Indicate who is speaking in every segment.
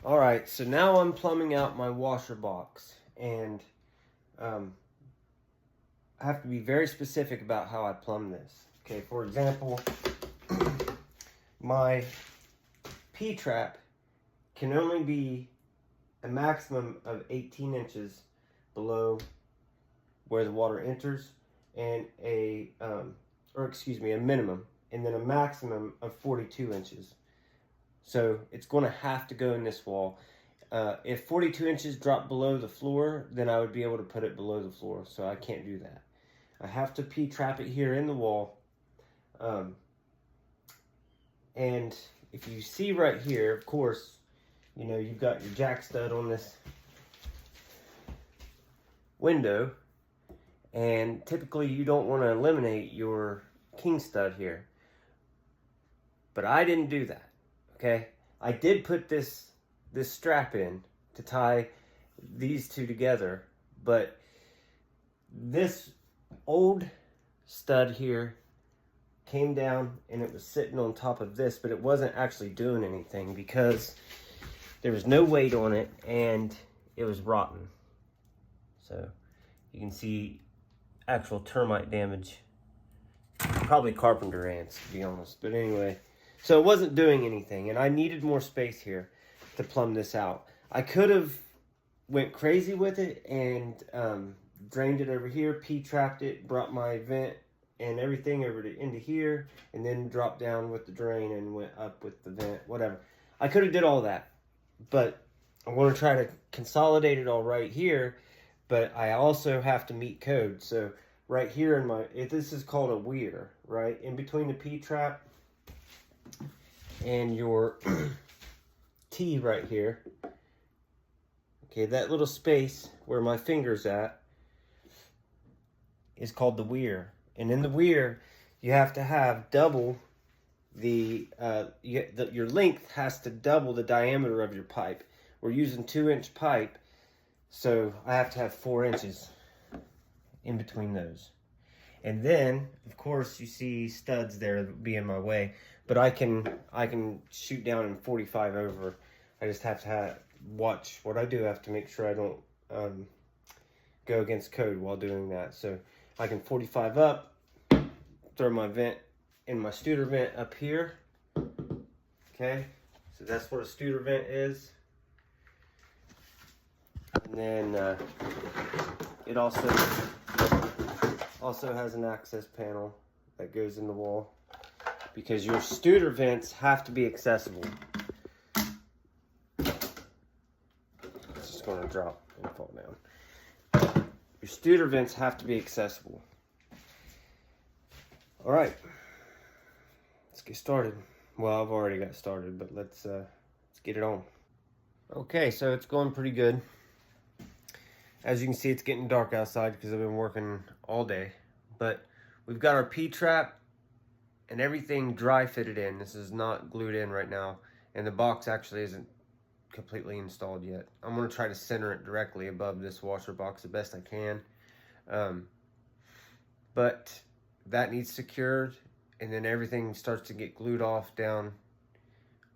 Speaker 1: All right, so now I'm plumbing out my washer box, and I have to be very specific about how I plumb this. Okay, for example, my P-trap can only be a maximum of 18 inches below where the water enters, and a minimum, and then a maximum of 42 inches. So it's going to have to go in this wall. If 42 inches drop below the floor, then I would be able to put it below the floor. So I can't do that. I have to P-trap it here in the wall. And if you see right here, of course, you know, you've got your jack stud on this window. And typically you don't want to eliminate your king stud here. But I didn't do that. Okay, I did put this strap in to tie these two together, but this old stud here came down and it was sitting on top of this, but it wasn't actually doing anything because there was no weight on it and it was rotten. So you can see actual termite damage, probably carpenter ants to be honest, but anyway. So it wasn't doing anything, and I needed more space here to plumb this out. I could have went crazy with it and drained it over here, P-trapped it, brought my vent and everything over into here, and then dropped down with the drain and went up with the vent, whatever. I could have did all that, but I want to try to consolidate it all right here, but I also have to meet code. So right here this is called a weir, right? In between the P-trap and your T right here. Okay, that little space where my finger's at is called the weir. And in the weir, you have to have double your length has to double the diameter of your pipe. We're using 2-inch pipe, so I have to have 4 inches in between those. And then, of course, you see studs there that would be in my way, but I can shoot down in 45 over. I just have to watch what I do. I have to make sure I don't go against code while doing that. So I can 45 up, throw my vent in my Studer vent up here. Okay, so that's what a Studer vent is. And then it also has an access panel that goes in the wall because your Studer vents have to be accessible. It's just going to drop and fall down. Your Studer vents have to be accessible. All right, let's get started. Well, I've already got started, but let's get it on. Okay, so it's going pretty good. As you can see, it's getting dark outside because I've been working all day. But we've got our P-trap and everything dry fitted in. This is not glued in right now. And the box actually isn't completely installed yet. I'm going to try to center it directly above this washer box the best I can. But that needs secured. And then everything starts to get glued off down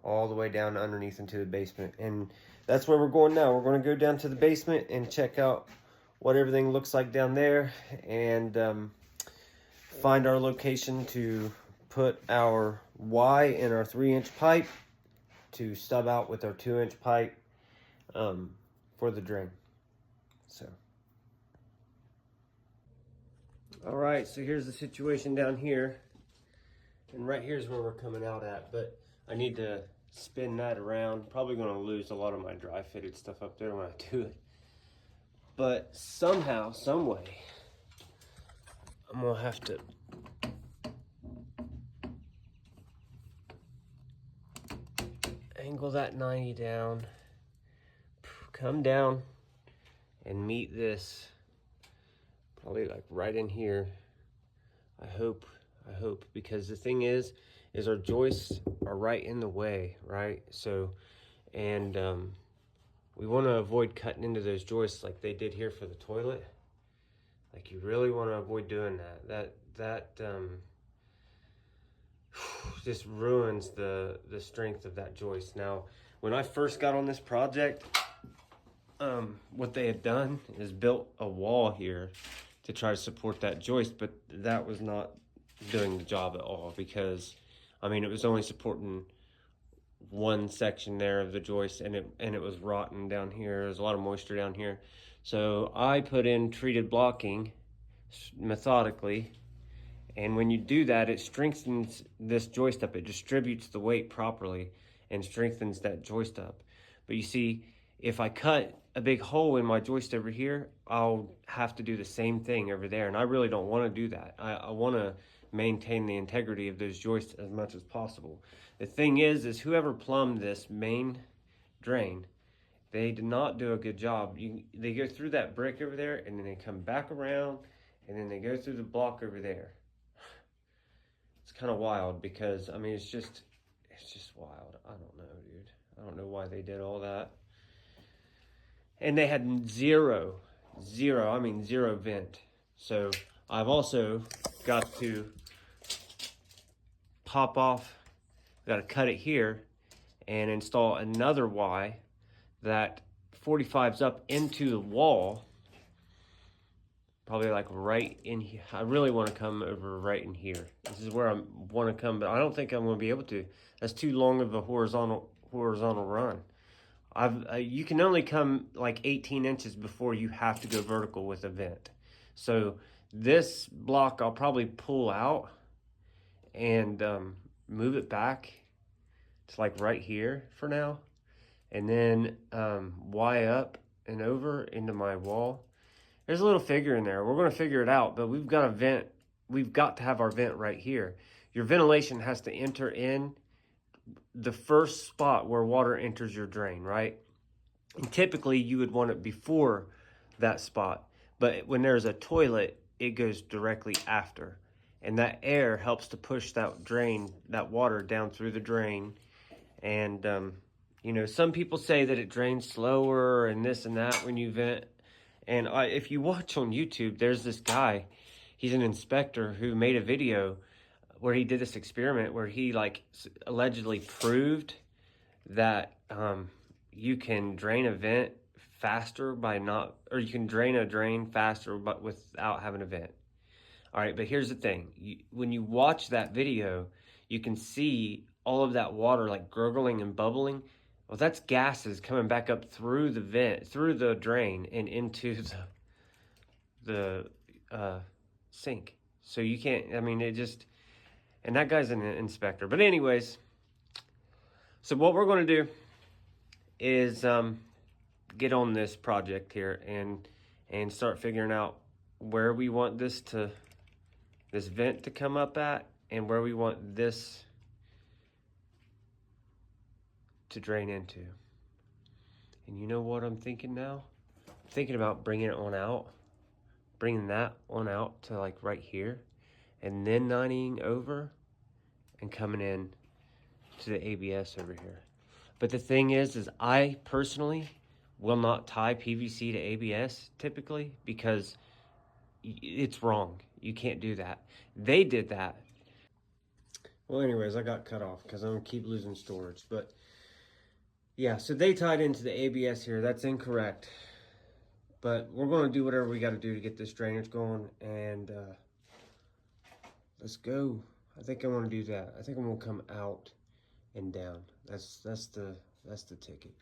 Speaker 1: all the way down underneath into the basement. And that's where we're going now. We're going to go down to the basement and check out what everything looks like down there and find our location to put our Y in our 3-inch pipe to stub out with our 2-inch pipe for the drain. So, all right, so here's the situation down here. And right here's where we're coming out at, but I need to spin that around. Probably going to lose a lot of my dry fitted stuff up there when I do it. But somehow, some way, I'm going to have to angle that 90 down, come down, and meet this probably like right in here. I hope, because the thing is our joists are right in the way, right? So, and we want to avoid cutting into those joists like they did here for the toilet. Like, you really want to avoid doing that. That just ruins the strength of that joist. Now, when I first got on this project, what they had done is built a wall here to try to support that joist, but that was not doing the job at all, because I mean, it was only supporting one section there of the joist, and it was rotten down here. There's a lot of moisture down here. So I put in treated blocking methodically, and when you do that, it strengthens this joist up. It distributes the weight properly and strengthens that joist up. But you see, if I cut a big hole in my joist over here, I'll have to do the same thing over there, and I really don't want to do that. I want to maintain the integrity of those joists as much as possible. The thing is whoever plumbed this main drain, they did not do a good job. They go through that brick over there, and then they come back around, and then they go through the block over there. It's kind of wild, because I mean, it's just wild. I don't know, dude. I don't know why they did all that. And they had zero vent. So I've also got to pop off, got to cut it here and install another Y that 45's up into the wall, probably like right in here. I really want to come over right in here. This is where I want to come, but I don't think I'm going to be able to. That's too long of a horizontal run. You can only come like 18 inches before you have to go vertical with a vent. So this block I'll probably pull out and move it back to like right here for now, and then Y up and over into my wall. There's a little figure in there. We're going to figure it out, but we've got a vent. We've got to have our vent right here. Your ventilation has to enter in the first spot where water enters your drain, right? And typically you would want it before that spot, but when there's a toilet, it goes directly after, and that air helps to push that water down through the drain. And you know, some people say that it drains slower and this and that when you vent. And if you watch on YouTube, there's this guy, he's an inspector, who made a video where he did this experiment where he like allegedly proved that you can drain a vent faster or you can drain a drain faster but without having a vent. All right, but here's the thing. When you watch that video, you can see all of that water like gurgling and bubbling. Well, that's gases coming back up through the vent, through the drain, and into the sink. So you can't, I mean, and that guy's an inspector. But anyways, so what we're going to do is get on this project here and start figuring out where we want this vent to come up at, and where we want this to drain into. And you know what I'm thinking now? I'm thinking about bringing that on out to like right here, and then 90ing over and coming in to the ABS over here. But the thing is I personally will not tie PVC to ABS typically, because it's wrong. You can't do that. They did that. Well, anyways, I got cut off because I'm gonna keep losing storage. But yeah, so they tied into the ABS here. That's incorrect. But we're gonna do whatever we gotta do to get this drainage going, and let's go. I think I wanna do that. I think I'm gonna come out and down. That's the ticket.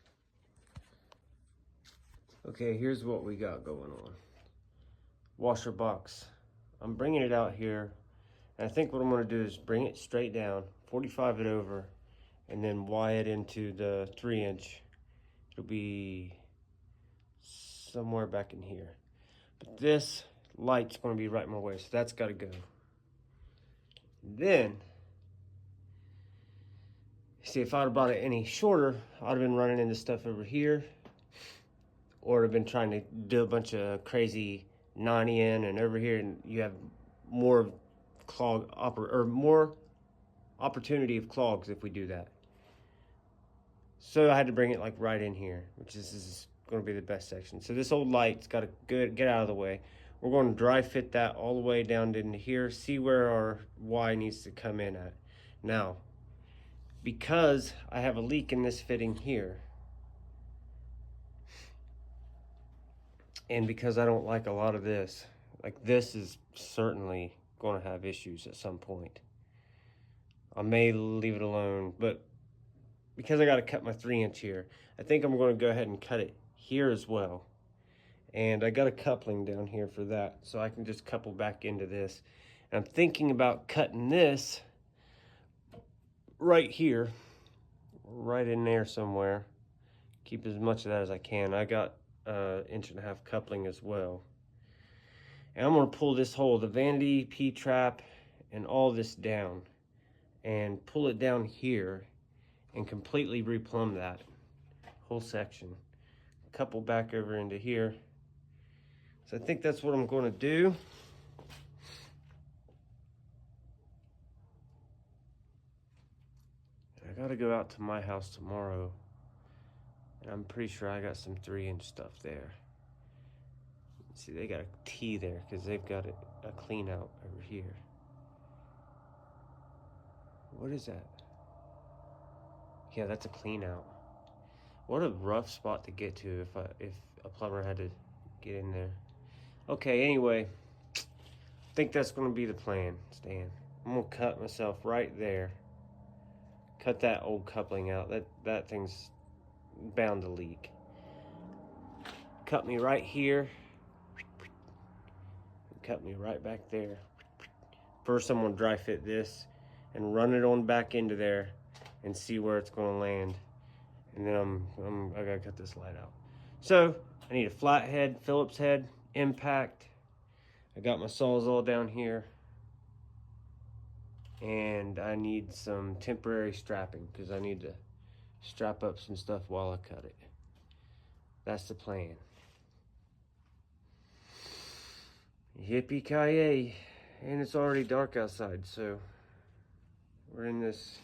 Speaker 1: Okay, here's what we got going on. Washer box. I'm bringing it out here, and I think what I'm going to do is bring it straight down, 45 it over, and then Y it into the 3-inch. It'll be somewhere back in here. But this light's going to be right in my way, so that's got to go. Then, see, if I'd have bought it any shorter, I'd have been running into stuff over here, or have been trying to do a bunch of crazy 90 in, and over here, and you have more more opportunity of clogs if we do that. So I had to bring it like right in here, which is going to be the best section. So this old light's got to get out of the way. We're going to dry fit that all the way down into here, see where our Y needs to come in at. Now, because I have a leak in this fitting here. And because I don't like a lot of this. Like, this is certainly going to have issues at some point. I may leave it alone, but because I got to cut my 3-inch here, I think I'm going to go ahead and cut it here as well. And I got a coupling down here for that, so I can just couple back into this. And I'm thinking about cutting this right here, right in there somewhere. Keep as much of that as I can. I got 1.5 inch coupling as well. And I'm going to pull this whole, the vanity, P-trap, and all this down. And pull it down here and completely replumb that whole section. Couple back over into here. So I think that's what I'm going to do. I got to go out to my house tomorrow. And I'm pretty sure I got some 3-inch stuff there. See, they got a T there because they've got a clean out over here. What is that? Yeah, that's a clean out. What a rough spot to get to if a plumber had to get in there. Okay, anyway, I think that's going to be the plan, Stan. I'm going to cut myself right there. Cut that old coupling out. That thing's bound to leak. Cut me right here. Cut me right back there. First, I'm going to dry fit this and run it on back into there and see where it's going to land. And then I got to cut this light out. So, I need a flathead, Phillips head, impact. I got my saws all down here. And I need some temporary strapping because I need to strap up some stuff while I cut it. That's the plan. Yippee-ki-yay. And it's already dark outside, so we're in this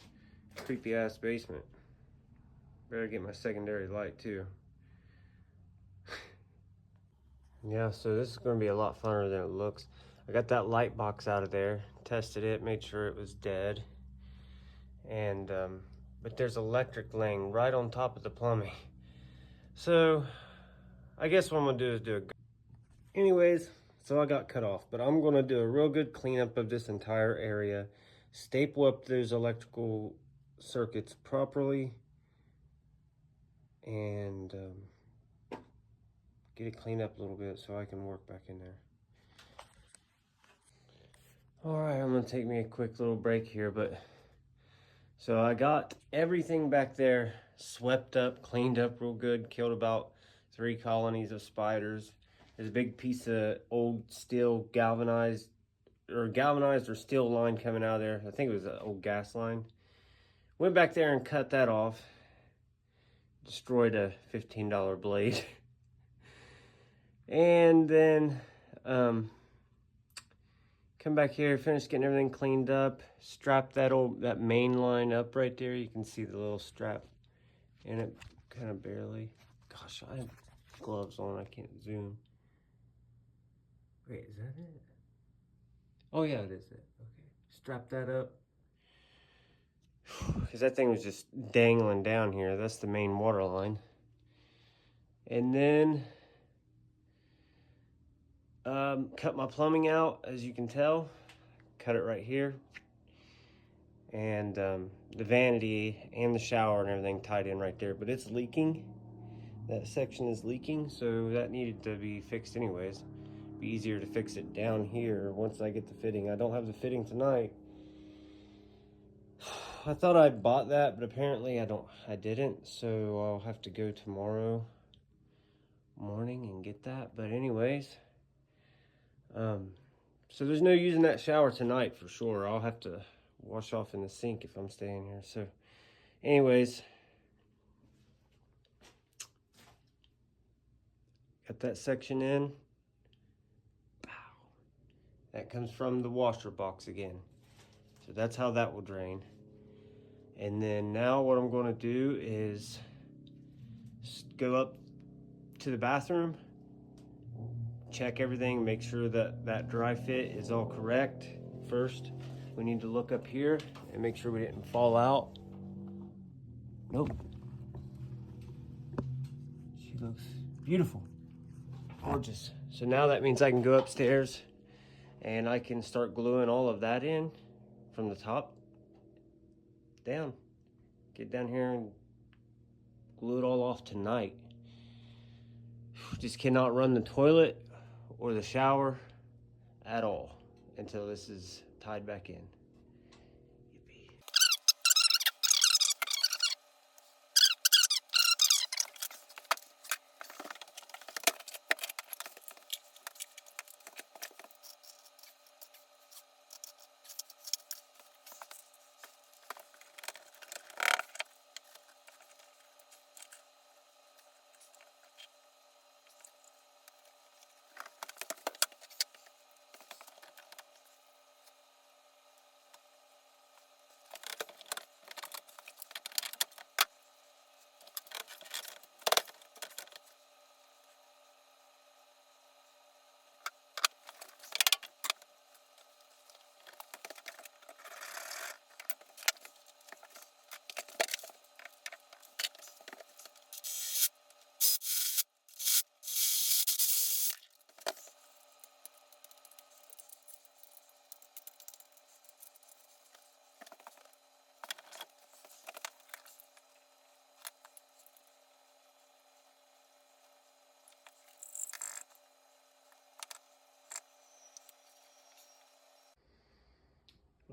Speaker 1: creepy ass basement. Better get my secondary light too. Yeah, so this is going to be a lot funner than it looks. I got that light box out of there, tested it, made sure it was dead. And but there's electric laying right on top of the plumbing. So I guess what I'm going to do is do a... Anyways, so I got cut off, but I'm going to do a real good cleanup of this entire area. Staple up those electrical circuits properly. And get it cleaned up a little bit so I can work back in there. Alright, I'm going to take me a quick little break here, but so I got everything back there swept up, cleaned up real good, killed about 3 colonies of spiders. There's a big piece of old steel galvanized or steel line coming out of there. I think it was an old gas line. Went back there and cut that off. Destroyed a $15 blade. And then come back here, finish getting everything cleaned up, strap that main line up right there. You can see the little strap in it, kind of barely. Gosh, I have gloves on, I can't zoom. Wait, is that it? Oh yeah, it is it. Okay, strap that up. Because that thing was just dangling down here. That's the main water line. And then cut my plumbing out, as you can tell. Cut it right here. And the vanity and the shower and everything tied in right there. But it's leaking. That section is leaking, so that needed to be fixed anyways. Be easier to fix it down here once I get the fitting. I don't have the fitting tonight. I thought I bought that, but apparently I didn't, so I'll have to go tomorrow morning and get that. But anyways, so there's no using that shower tonight for sure. I'll have to wash off in the sink if I'm staying here. So anyways, got that section in. That comes from the washer box again. So that's how that will drain. And then now what I'm going to do is go up to the bathroom, check everything, make sure that that dry fit is all correct. First, we need to look up here and make sure we didn't fall out. Nope. She looks beautiful. Gorgeous. So now that means I can go upstairs and I can start gluing all of that in from the top down. Get down here and glue it all off tonight. Just cannot run the toilet or the shower at all until this is tied back in. Yippee.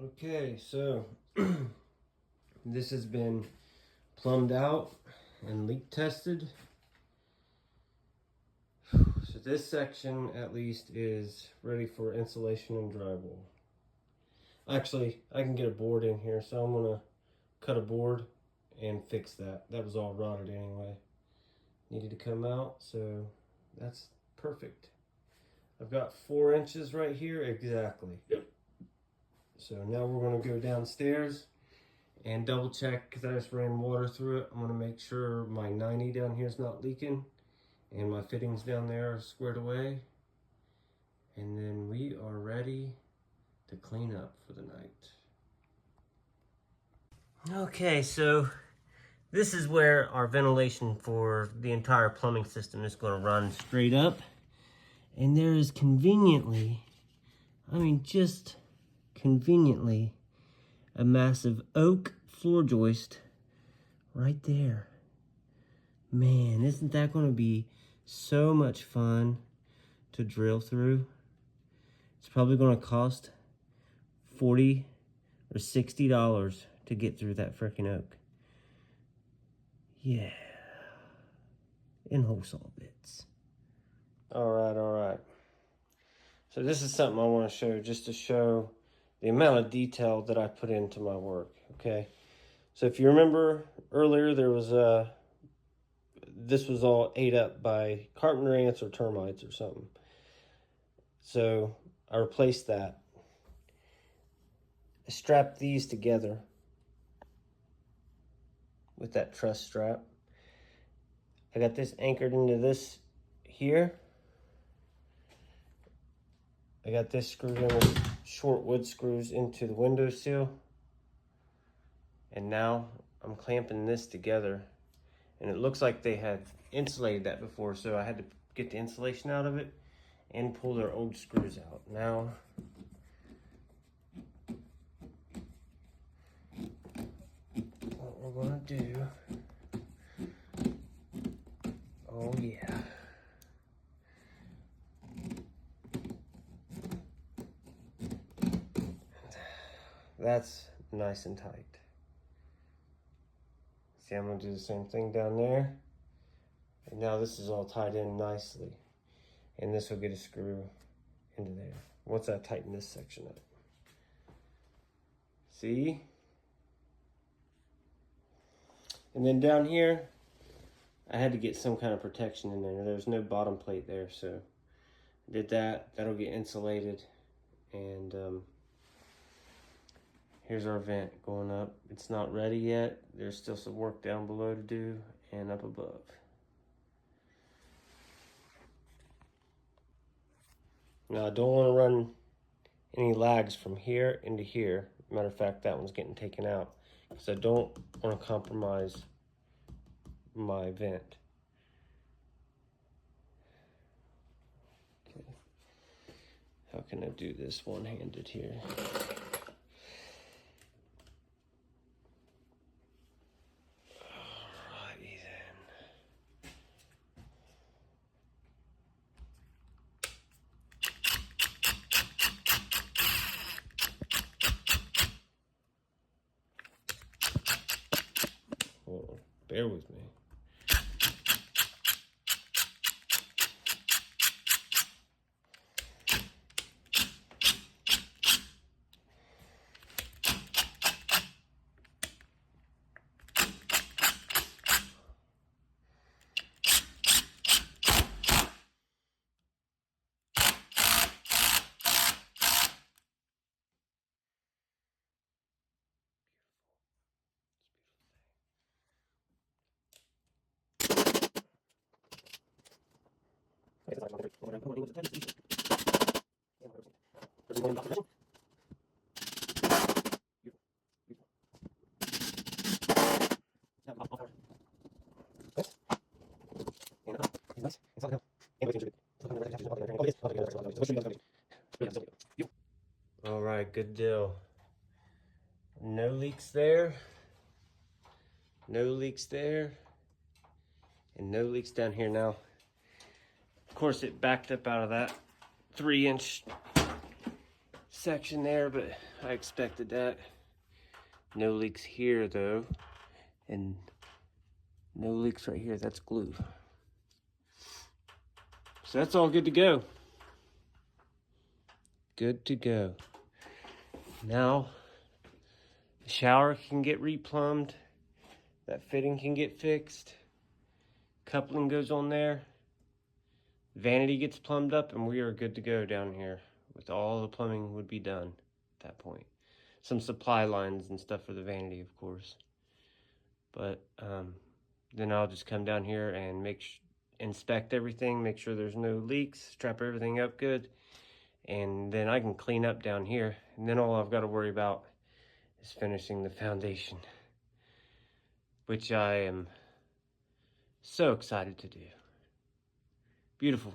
Speaker 1: Okay, so this has been plumbed out and leak tested. So this section at least is ready for insulation and drywall. Actually, I can get a board in here, so I'm gonna cut a board and fix that. That was all rotted anyway. Needed to come out, so that's perfect. I've got 4 inches right here exactly. Yep. So now we're going to go downstairs and double check, because I just ran water through it. I'm going to make sure my 90 down here is not leaking and my fittings down there are squared away. And then we are ready to clean up for the night. Okay, so this is where our ventilation for the entire plumbing system is going to run straight up. And there is conveniently, just conveniently, a massive oak floor joist right there. Man, isn't that going to be so much fun to drill through? It's probably going to cost $40 or $60 to get through that freaking oak. Yeah. In whole saw bits. All right. So this is something I want to show, just to show the amount of detail that I put into my work, okay? So if you remember earlier, there was this was all ate up by carpenter ants or termites or something. So I replaced that. I strapped these together with that truss strap. I got this anchored into this here. I got this screwed in with short wood screws into the windowsill. And now I'm clamping this together. And it looks like they had insulated that before, so I had to get the insulation out of it and pull their old screws out. Now, what we're gonna do, oh yeah. That's nice and tight. See, I'm gonna do the same thing down there. And now this is all tied in nicely. And this will get a screw into there. Once I tighten this section up. See? And then down here, I had to get some kind of protection in there. There's no bottom plate there, so I did that. That'll get insulated. And here's our vent going up. It's not ready yet. There's still some work down below to do and up above. Now I don't want to run any lags from here into here. Matter of fact, that one's getting taken out because I don't want to compromise my vent. Okay. How can I do this one-handed here? Alrighty then. Oh, bear with me. All right, good deal. No leaks there. No leaks there. And no leaks down here now. Of course, it backed up out of that 3-inch section there, but I expected that. No leaks here though. And no leaks right here. That's glue. So that's all good to go. Good to go. Now, the shower can get replumbed. That fitting can get fixed. Coupling goes on there. Vanity gets plumbed up, and we are good to go down here. With all the plumbing would be done at that point. Some supply lines and stuff for the vanity, of course. But then I'll just come down here and inspect everything, make sure there's no leaks, strap everything up good, and then I can clean up down here. And then all I've got to worry about is finishing the foundation, which I am so excited to do. Beautiful.